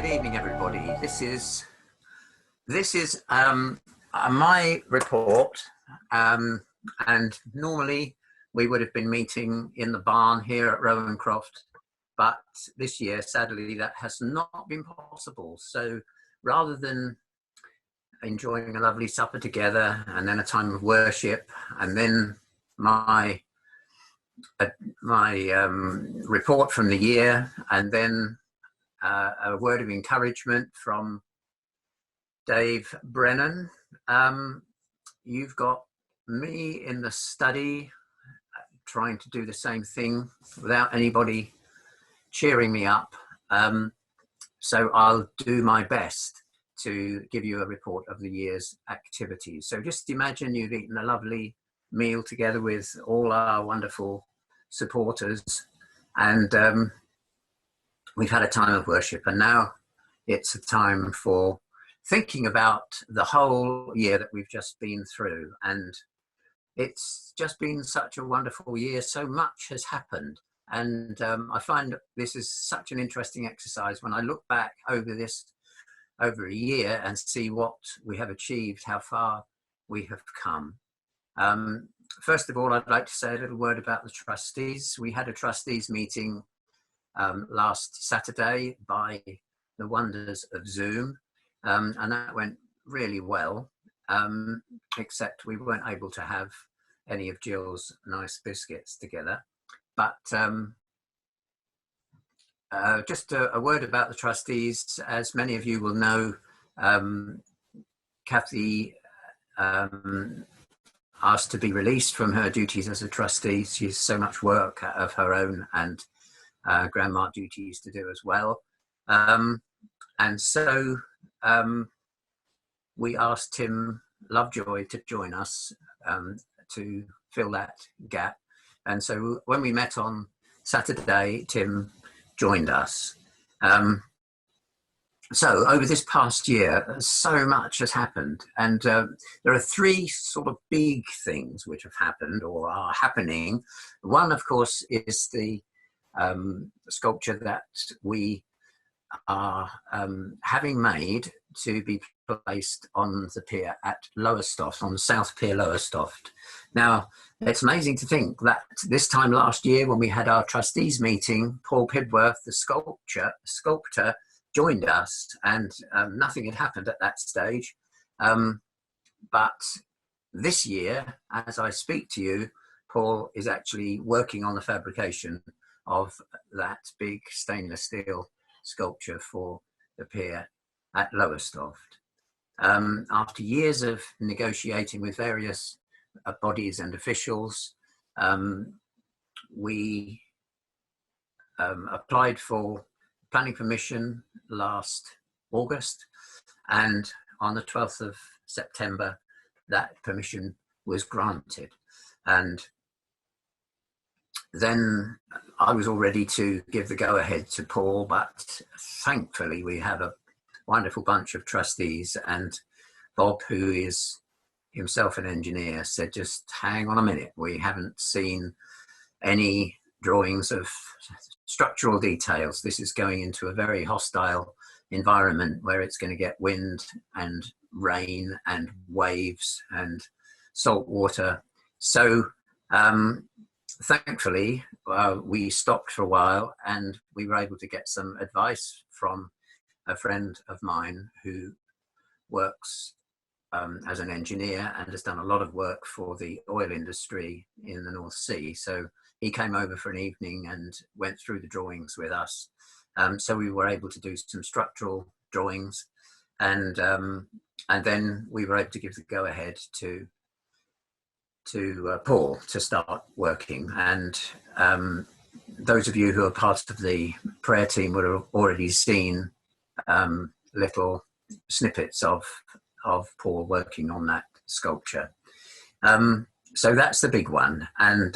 good evening, everybody. This is my report, and normally we would have been meeting in the barn here at Rowancroft, but this year, sadly, that has not been possible. So rather than enjoying a lovely supper together and then a time of worship and then my report from the year and then a word of encouragement from Dave Brennan, you've got me in the study trying to do the same thing without anybody cheering me up. So I'll do my best to give you a report of the year's activities. So just imagine you've eaten a lovely meal together with all our wonderful supporters, and we've had a time of worship, and now it's a time for thinking about the whole year that we've just been through. And it's just been such a wonderful year. So much has happened. And I find this is such an interesting exercise when I look back over a year and see what we have achieved, how far we have come. First of all, I'd like to say a little word about the trustees. We had a trustees meeting last Saturday by the wonders of Zoom, and that went really well, except we weren't able to have any of Gill's nice biscuits together. But just a word about the trustees. As many of you will know, Kathy asked to be released from her duties as a trustee. She has so much work of her own and grandma duties to do as well. And so we asked Tim Lovejoy to join us to fill that gap. And so when we met on Saturday, Tim joined us. So over this past year, so much has happened. And there are three sort of big things which have happened or are happening. One, of course, is the sculpture that we are having made to be placed on the pier at Lowestoft, on South Pier Lowestoft. Now, it's amazing to think that this time last year when we had our trustees meeting, Paul Pibworth, the sculptor, joined us, and nothing had happened at that stage. But this year, as I speak to you, Paul is actually working on the fabrication of that big stainless steel sculpture for the pier at Lowestoft. After years of negotiating with various bodies and officials, we applied for planning permission last August, and on the 12th of September that permission was granted. And then I was all ready to give the go-ahead to Paul, but thankfully we have a wonderful bunch of trustees, and Bob, who is himself an engineer, said just hang on a minute, we haven't seen any drawings of structural details. This is going into a very hostile environment where it's going to get wind and rain and waves and salt water. So thankfully we stopped for a while, and we were able to get some advice from a friend of mine who works as an engineer and has done a lot of work for the oil industry in the North Sea. So he came over for an evening and went through the drawings with us. So we were able to do some structural drawings, and then we were able to give the go-ahead to Paul to start working. And those of you who are part of the prayer team would have already seen little snippets of Paul working on that sculpture. So that's the big one, and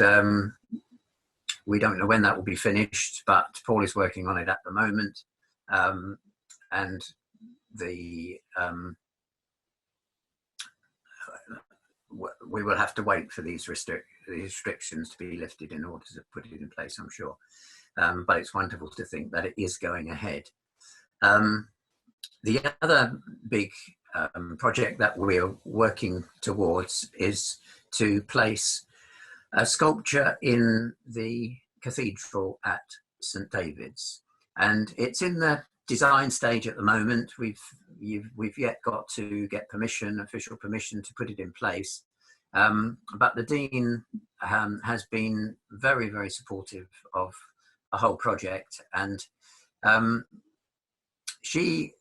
we don't know when that will be finished, but Paul is working on it at the moment, and we will have to wait for these restrictions to be lifted in order to put it in place, I'm sure. But it's wonderful to think that it is going ahead. The other big project that we're working towards is to place a sculpture in the cathedral at St David's, and it's in the design stage at the moment. We've yet got to get permission, official permission, to put it in place. But the Dean has been very, very supportive of the whole project, and she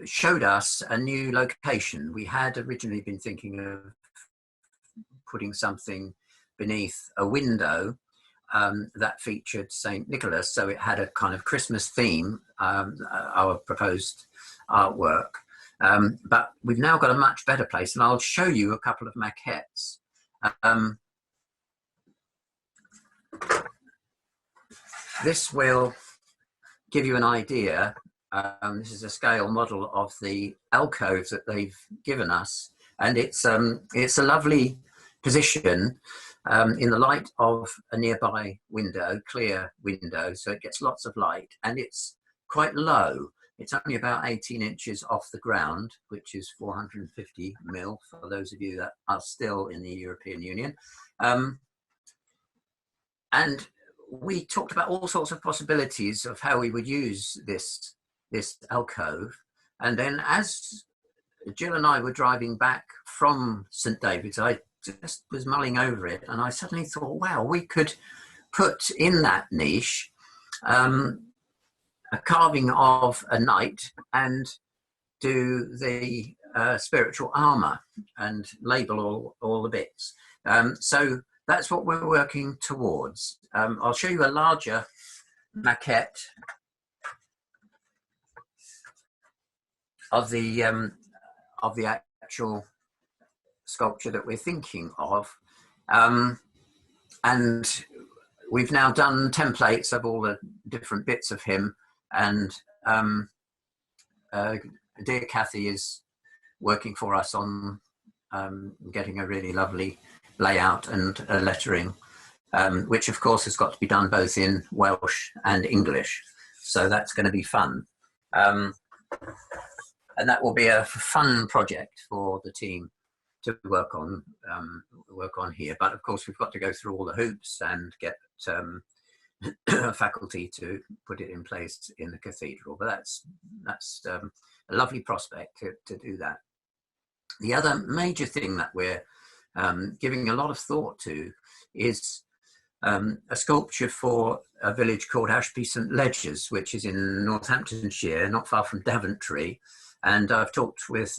showed us a new location. We had originally been thinking of putting something beneath a window that featured St. Nicholas, so it had a kind of Christmas theme, our proposed artwork. But we've now got a much better place, and I'll show you a couple of maquettes. This will give you an idea. This is a scale model of the alcove that they've given us, and it's a lovely position in the light of a nearby window, clear window, so it gets lots of light, and it's quite low. It's only about 18 inches off the ground, which is 450 mil for those of you that are still in the European Union. And we talked about all sorts of possibilities of how we would use this alcove. And then as Gill and I were driving back from St David's, I just was mulling over it, and I suddenly thought, wow, we could put in that niche a carving of a knight and do the spiritual armor and label all the bits. So that's what we're working towards. I'll show you a larger maquette of the actual sculpture that we're thinking of, and we've now done templates of all the different bits of him, and dear Kathy is working for us on getting a really lovely layout and lettering, which of course has got to be done both in Welsh and English, so that's going to be fun. And that will be a fun project for the team to work on here. But of course, we've got to go through all the hoops and get faculty to put it in place in the cathedral. But that's a lovely prospect to do that. The other major thing that we're giving a lot of thought to is a sculpture for a village called Ashby St Ledgers, which is in Northamptonshire, not far from Daventry. And I've talked with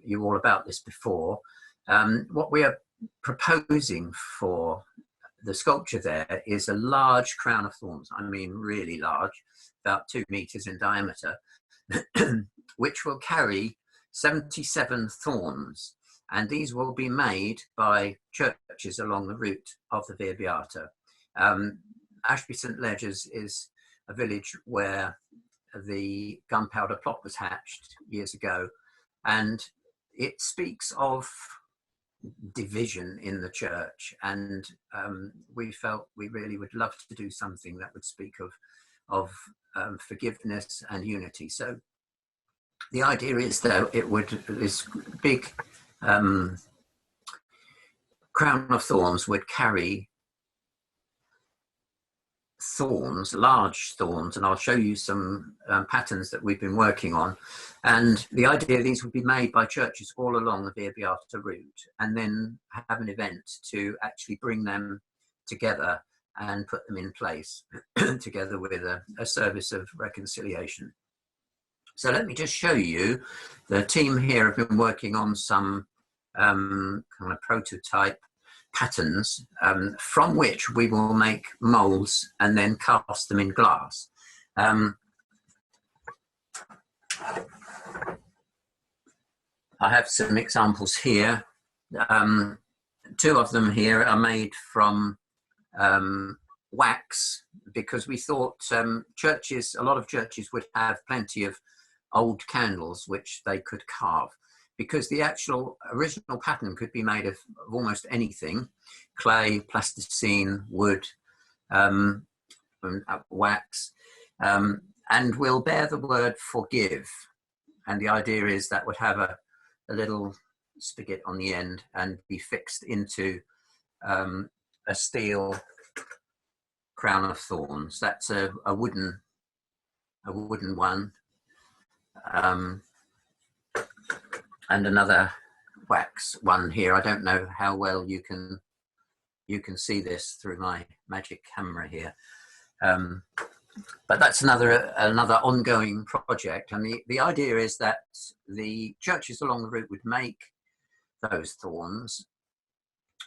you all about this before. What we are proposing for the sculpture there is a large crown of thorns. I mean, really large, about 2 meters in diameter, which will carry 77 thorns. And these will be made by churches along the route of the Via Beata. Ashby St Ledgers is a village where the gunpowder plot was hatched years ago, and it speaks of division in the church, and we felt we really would love to do something that would speak of forgiveness and unity. So the idea is that this big crown of thorns would carry thorns, large thorns, and I'll show you some patterns that we've been working on. And the idea, these would be made by churches all along the Via Beata route, and then have an event to actually bring them together and put them in place together with a service of reconciliation. So let me just show you, the team here have been working on some kind of prototype patterns from which we will make molds and then cast them in glass. I have some examples here. 2 of them here are made from wax, because we thought churches, a lot of churches would have plenty of old candles which they could carve, because the actual original pattern could be made of almost anything: clay, plasticine, wood, wax, and will bear the word forgive. and the idea is that would have a little spigot on the end and be fixed into a steel crown of thorns. That's a wooden one, and another wax one here. I don't know how well you can see this through my magic camera here, but that's another ongoing project. And the idea is that the churches along the route would make those thorns,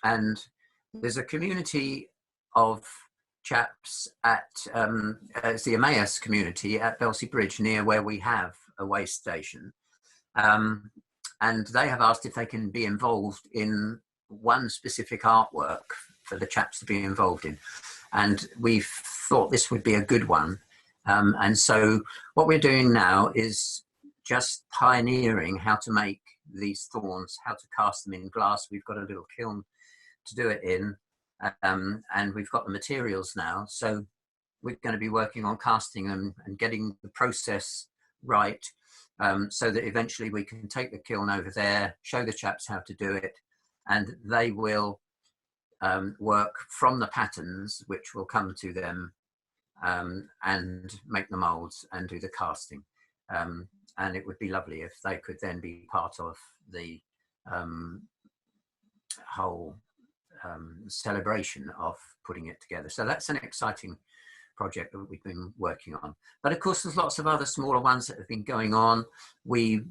and there's a community of chaps at it's the Emmaus community at Belsey Bridge, near where we have a way station, and they have asked if they can be involved in one specific artwork for the chaps to be involved in, and we've thought this would be a good one. And so what we're doing now is just pioneering how to make these thorns, how to cast them in glass. We've got a little kiln to do it in, and we've got the materials now, so we're going to be working on casting them and getting the process right, so that eventually we can take the kiln over there, show the chaps how to do it, and they will work from the patterns which will come to them, and make the molds and do the casting. And it would be lovely if they could then be part of the whole celebration of putting it together. So that's an exciting project that we've been working on. But of course, there's lots of other smaller ones that have been going on. We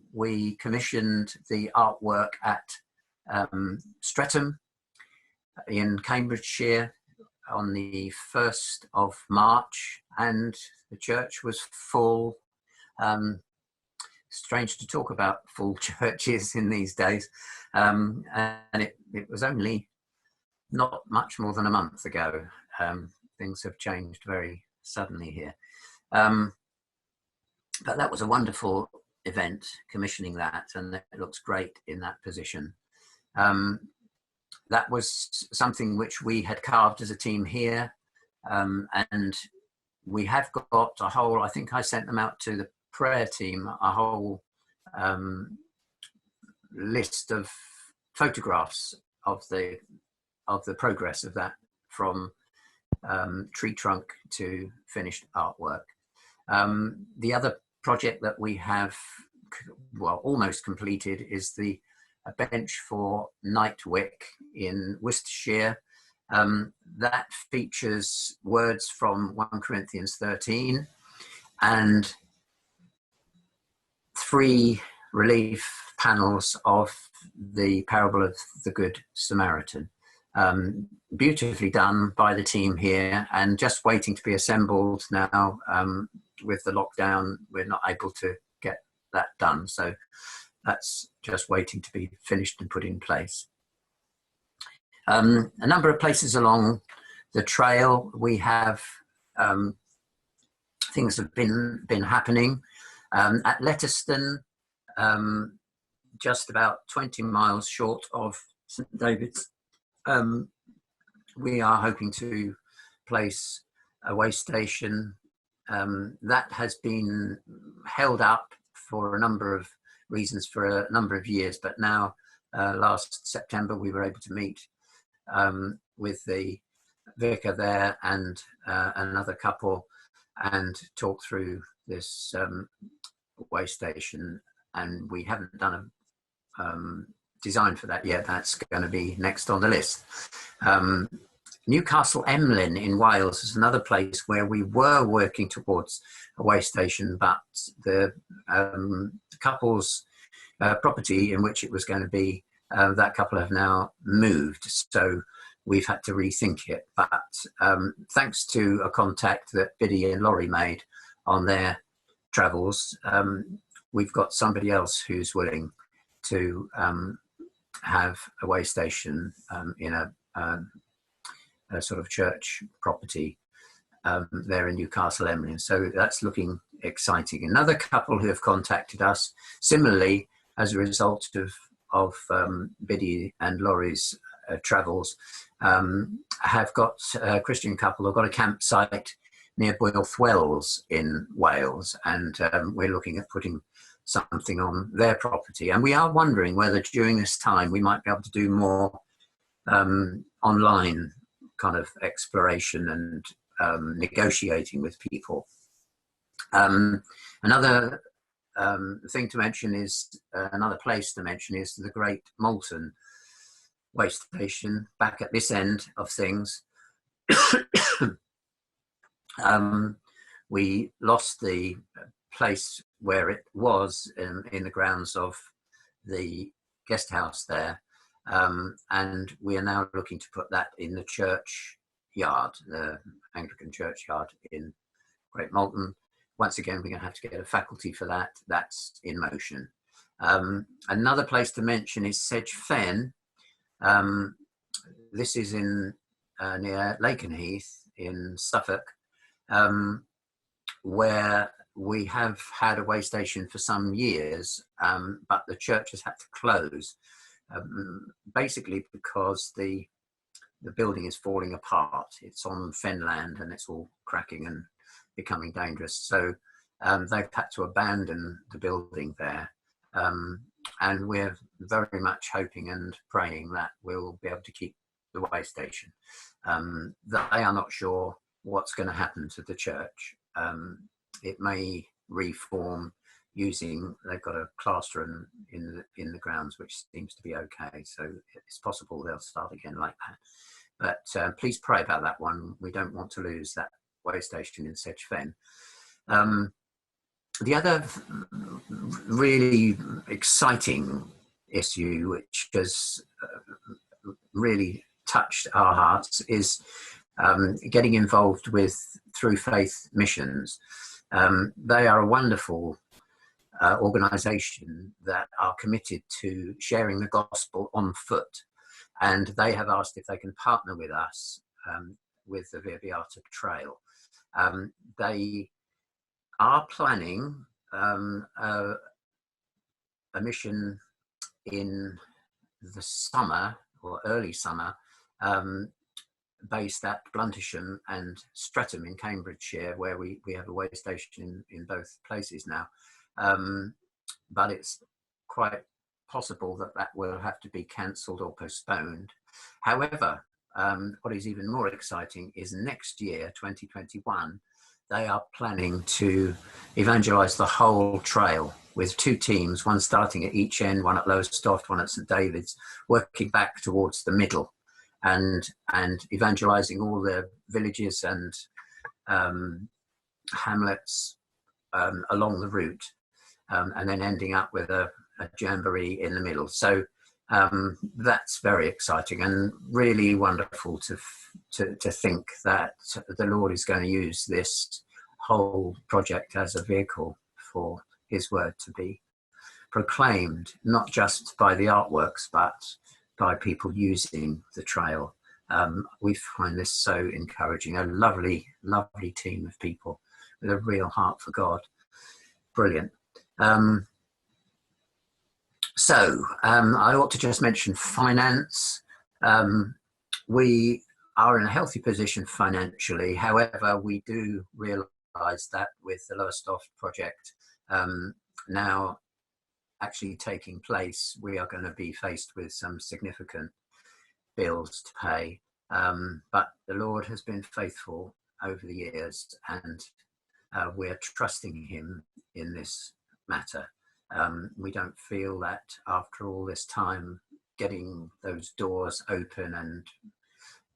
commissioned the artwork at Streatham in Cambridgeshire on the 1st of March, and the church was full. Strange to talk about full churches in these days, and it was only not much more than a month ago. Things have changed very suddenly here, but that was a wonderful event, commissioning that, and it looks great in that position. That was something which we had carved as a team here, and we have got a whole, I think I sent them out to the prayer team, a whole list of photographs of the progress of that, from tree trunk to finished artwork. The other project that we have, well, almost completed, is a bench for Nightwick in Worcestershire. That features words from 1 Corinthians 13 and 3 relief panels of the parable of the Good Samaritan. Beautifully done by the team here, and just waiting to be assembled now. With the lockdown, we're not able to get that done, so that's just waiting to be finished and put in place. A number of places along the trail, we have things have been happening. At Letterston, just about 20 miles short of St David's, we are hoping to place a way station. That has been held up for a number of reasons for a number of years, but now last September we were able to meet with the vicar there and another couple and talk through this way station, and we haven't done a design for that yet. That's going to be next on the list. Newcastle Emlyn in Wales is another place where we were working towards a way station, but the couple's property in which it was going to be, that couple have now moved, so we've had to rethink it. But thanks to a contact that Biddy and Laurie made on their travels, we've got somebody else who's willing to have a way station in a sort of church property there in Newcastle Emlyn. So that's looking exciting. Another couple who have contacted us similarly as a result of Biddy and Laurie's travels, have got a Christian couple who've got a campsite near Builth Wells in Wales, and we're looking at putting something on their property. And we are wondering whether during this time we might be able to do more online kind of exploration and negotiating with people. Another thing to mention is, another place to mention is the Great Malton Waste Station back at this end of things. We lost the place where it was in the grounds of the guest house there, and we are now looking to put that in the church yard, the Anglican churchyard in Great Malton. Once again, we're going to have to get a faculty for that. That's in motion. Another place to mention is Sedge Fen. This is in near Lakenheath in Suffolk, where we have had a way station for some years, but the church has had to close, basically because the building is falling apart. It's on fenland and it's all cracking and becoming dangerous. So they've had to abandon the building there. And we're very much hoping and praying that we'll be able to keep the way station. They are not sure what's going to happen to the church. It may reform using, they've got a classroom in the grounds, which seems to be okay. So it's possible they'll start again like that. But please pray about that one. We don't want to lose that way station in Sedge Fen. The other really exciting issue, which has really touched our hearts, is getting involved with Through Faith missions. They are a wonderful organisation that are committed to sharing the gospel on foot, and they have asked if they can partner with us with the Via Beata Trail. They are planning a mission in the summer or early summer, based at Bluntisham and Streatham in Cambridgeshire, where we have a way station in both places now. But it's quite possible that that will have to be cancelled or postponed. However, what is even more exciting is next year, 2021, they are planning to evangelise the whole trail with 2 teams, one starting at each end, one at Lowestoft, one at St David's, working back towards the middle and evangelising all the villages and hamlets along the route, and then ending up with a jamboree in the middle. So that's very exciting and really wonderful to think that the Lord is going to use this whole project as a vehicle for his word to be proclaimed, not just by the artworks, but by people using the trail. We find this so encouraging. A lovely, lovely team of people with a real heart for God. Brilliant. I ought to just mention finance. We are in a healthy position financially. However, we do realise that with the Lowestoft project now actually taking place, we are going to be faced with some significant bills to pay. But the Lord has been faithful over the years, and we're trusting him in this matter. We don't feel that after all this time getting those doors open and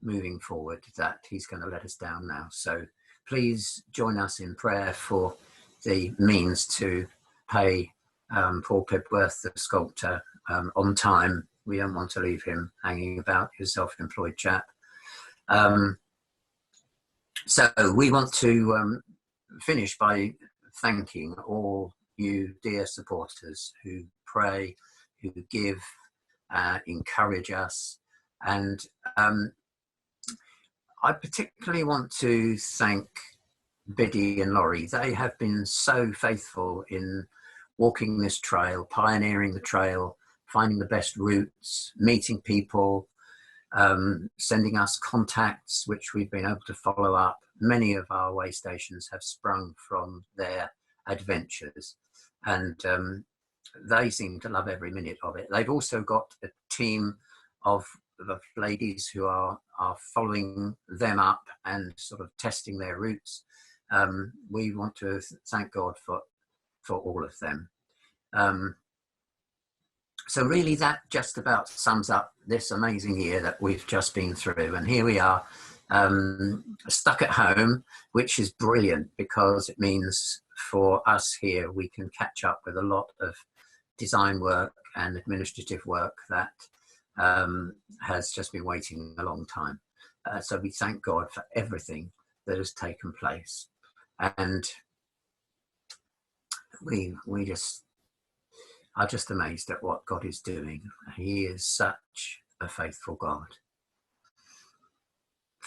moving forward that he's going to let us down now. So please join us in prayer for the means to pay Paul Pibworth, the sculptor, on time. We don't want to leave him hanging about, his self-employed chap. So we want to finish by thanking all you dear supporters who pray, who give, encourage us. And I particularly want to thank Biddy and Laurie. They have been so faithful in walking this trail, pioneering the trail, finding the best routes, meeting people, sending us contacts, which we've been able to follow up. Many of our way stations have sprung from their adventures. and they seem to love every minute of it. They've also got a team of ladies who are following them up and sort of testing their routes. We want to thank God for all of them. So really that just about sums up this amazing year that we've just been through. And here we are, stuck at home, which is brilliant because it means for us here we can catch up with a lot of design work and administrative work that has just been waiting a long time. So we thank God for everything that has taken place. And we just are just amazed at what God is doing. He is such a faithful God.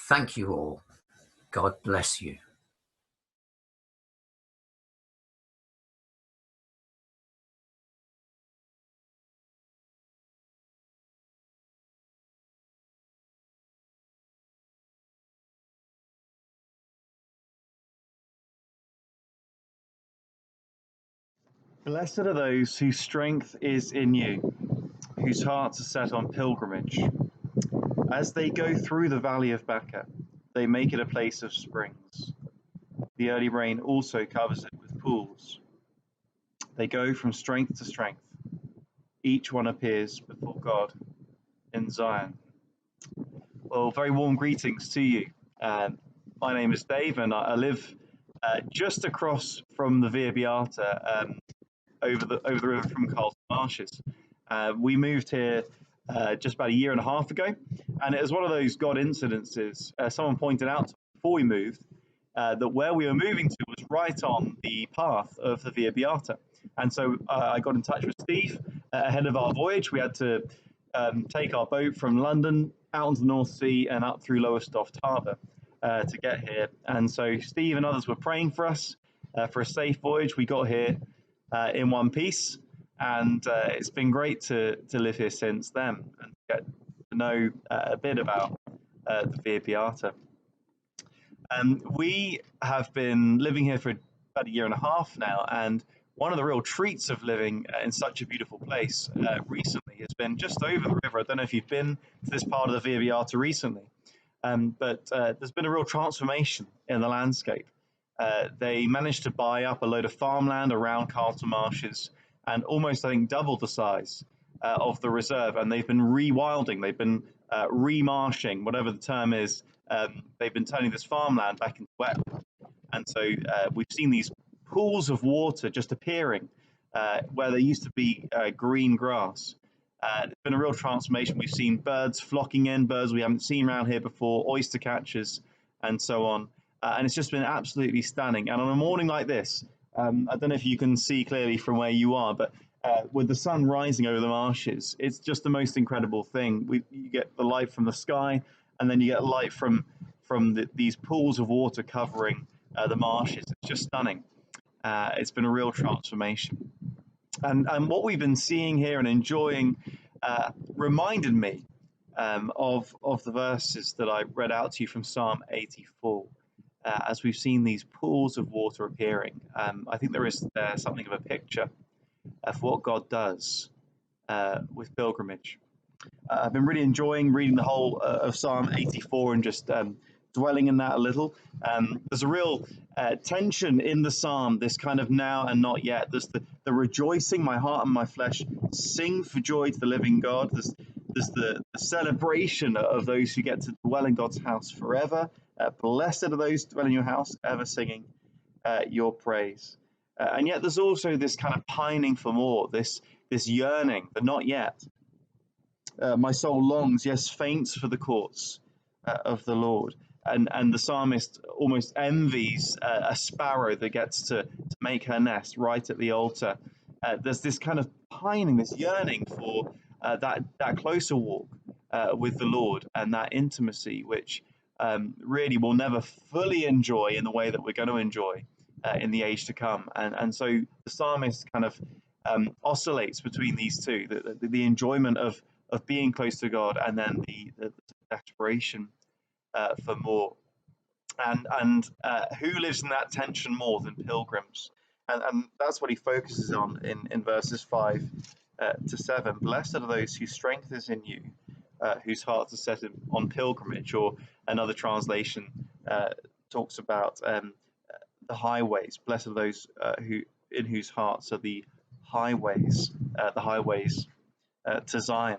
Thank you all. God bless you. Blessed are those whose strength is in you, whose hearts are set on pilgrimage. As they go through the valley of Baca, they make it a place of springs. The early rain also covers it with pools. They go from strength to strength. Each one appears before God in Zion. Well, very warm greetings to you. My name is Dave, and I live just across from the Via Beata, over the river from Carlton Marshes. We moved here just about a year and a half ago, and it was one of those God incidences. Someone pointed out before we moved that where we were moving to was right on the path of the Via Beata. And so I got in touch with Steve ahead of our voyage. We had to take our boat from London out into the North Sea and up through Lowestoft Harbour to get here. And so Steve and others were praying for us for a safe voyage. We got here in one piece, and it's been great to live here since then and get to know a bit about the Via Beata. We have been living here for about a year and a half now, and one of the real treats of living in such a beautiful place recently has been just over the river. I don't know if you've been to this part of the Via Beata recently, but there's been a real transformation in the landscape. They managed to buy up a load of farmland around Carlton Marshes and almost, I think, double the size of the reserve. And they've been rewilding, they've been remarshing, whatever the term is. They've been turning this farmland back into wetland. And so we've seen these pools of water just appearing where there used to be green grass. It's been a real transformation. We've seen birds flocking in, birds we haven't seen around here before, oyster catchers, and so on. And it's just been absolutely stunning. And on a morning like this, I don't know if you can see clearly from where you are, but with the sun rising over the marshes, it's just the most incredible thing. You get the light from the sky, and then you get light from these pools of water covering the marshes. It's just stunning. It's been a real transformation. And what we've been seeing here and enjoying reminded me of the verses that I read out to you from Psalm 84. As we've seen these pools of water appearing, I think there is something of a picture of what God does with pilgrimage. I've been really enjoying reading the whole of Psalm 84 and just dwelling in that a little. There's a real tension in the psalm, this kind of now and not yet. There's the rejoicing, my heart and my flesh sing for joy to the living God. There's the celebration of those who get to dwell in God's house forever. Blessed are those who dwell in your house, ever singing your praise. And yet there's also this kind of pining for more, this yearning, the not yet. My soul longs, yes, faints for the courts of the Lord. And the psalmist almost envies a sparrow that gets to make her nest right at the altar. There's this kind of pining, this yearning for that closer walk with the Lord and that intimacy, which really we'll never fully enjoy in the way that we're going to enjoy in the age to come. And so the psalmist kind of oscillates between these two, the enjoyment of being close to God and then the desperation for more. And who lives in that tension more than pilgrims? And that's what he focuses on in verses 5 to 7. Blessed are those whose strength is in you, whose hearts are set on pilgrimage. Or another translation talks about the highways. Blessed are those in whose hearts are the highways to Zion.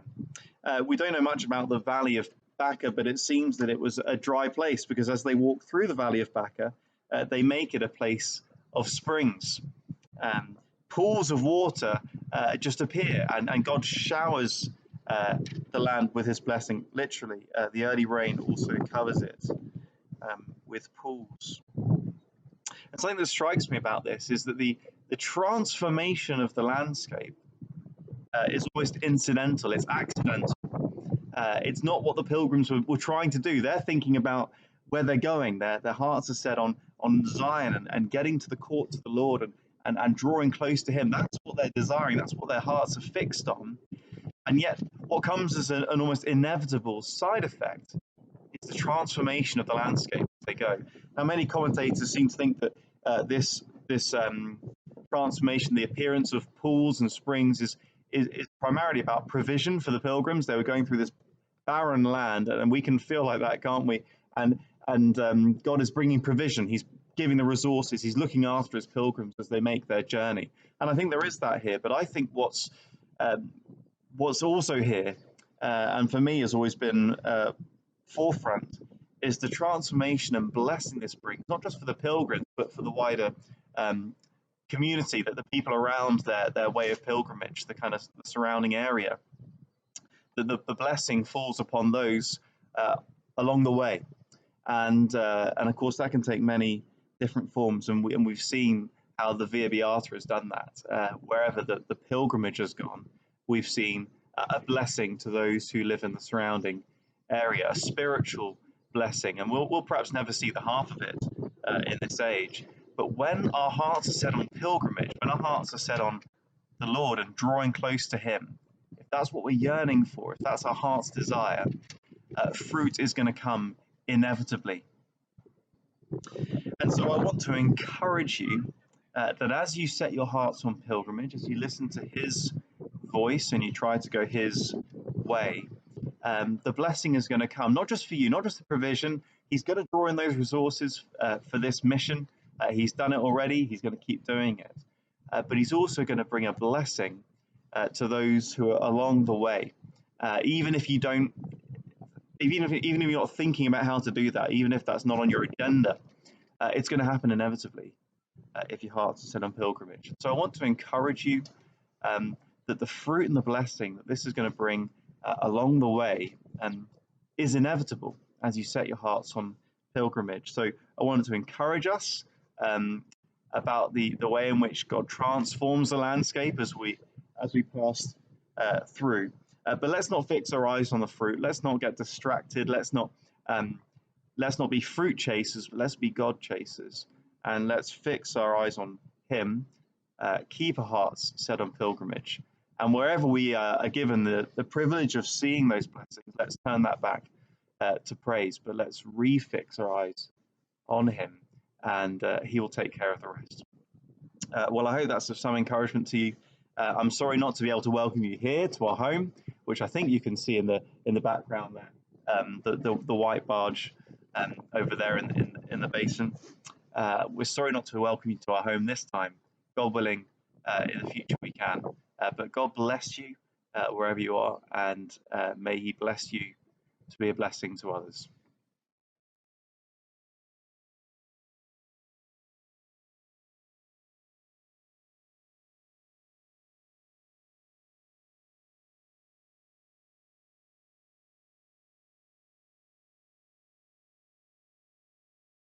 We don't know much about the valley of Baca, but it seems that it was a dry place, because as they walk through the valley of Baca, they make it a place of springs. Pools of water just appear, and God showers the land with his blessing, literally. The early rain also covers it with pools. And something that strikes me about this is that the transformation of the landscape is almost incidental, it's accidental. It's not what the pilgrims were trying to do. They're thinking about where they're going. Their hearts are set on Zion and getting to the courts of the Lord and drawing close to him. That's what they're desiring. That's what their hearts are fixed on. And yet what comes as an almost inevitable side effect is the transformation of the landscape as they go. Now, many commentators seem to think that this transformation, the appearance of pools and springs, is primarily about provision for the pilgrims. They were going through this barren land, and we can feel like that, can't we? And God is bringing provision. He's giving the resources. He's looking after his pilgrims as they make their journey. And I think there is that here. But I think what's also here, and for me has always been forefront, is the transformation and blessing this brings, not just for the pilgrims, but for the wider community, that the people around their way of pilgrimage, the kind of the surrounding area, the blessing falls upon those along the way. And of course that can take many different forms, and we've seen how the Via Beata has done that. Wherever the pilgrimage has gone, we've seen a blessing to those who live in the surrounding area, a spiritual blessing, and we'll perhaps never see the half of it in this age. But when our hearts are set on pilgrimage, when our hearts are set on the Lord and drawing close to him, if that's what we're yearning for, if that's our heart's desire, fruit is going to come inevitably. And so I want to encourage you that as you set your hearts on pilgrimage, as you listen to his voice and you try to go his way, the blessing is going to come, not just for you, not just the provision. He's going to draw in those resources for this mission. He's done it already. He's going to keep doing it. But he's also going to bring a blessing to those who are along the way. Even if you're not thinking about how to do that, even if that's not on your agenda, it's going to happen inevitably if your hearts are set on pilgrimage. So I want to encourage you that the fruit and the blessing that this is going to bring along the way is inevitable as you set your hearts on pilgrimage. So I wanted to encourage us about the way in which God transforms the landscape as we pass through. But let's not fix our eyes on the fruit. Let's not get distracted. Let's not be fruit chasers, but let's be God chasers. And let's fix our eyes on him, keep our hearts set on pilgrimage. And wherever we are given the privilege of seeing those blessings, let's turn that back to praise, but let's refix our eyes on him, and he will take care of the rest. Well, I hope that's of some encouragement to you. I'm sorry not to be able to welcome you here to our home, which I think you can see in the background there, the white barge over there in the basin. We're sorry not to welcome you to our home this time. God willing, in the future we can. But God bless you wherever you are, and may he bless you to be a blessing to others.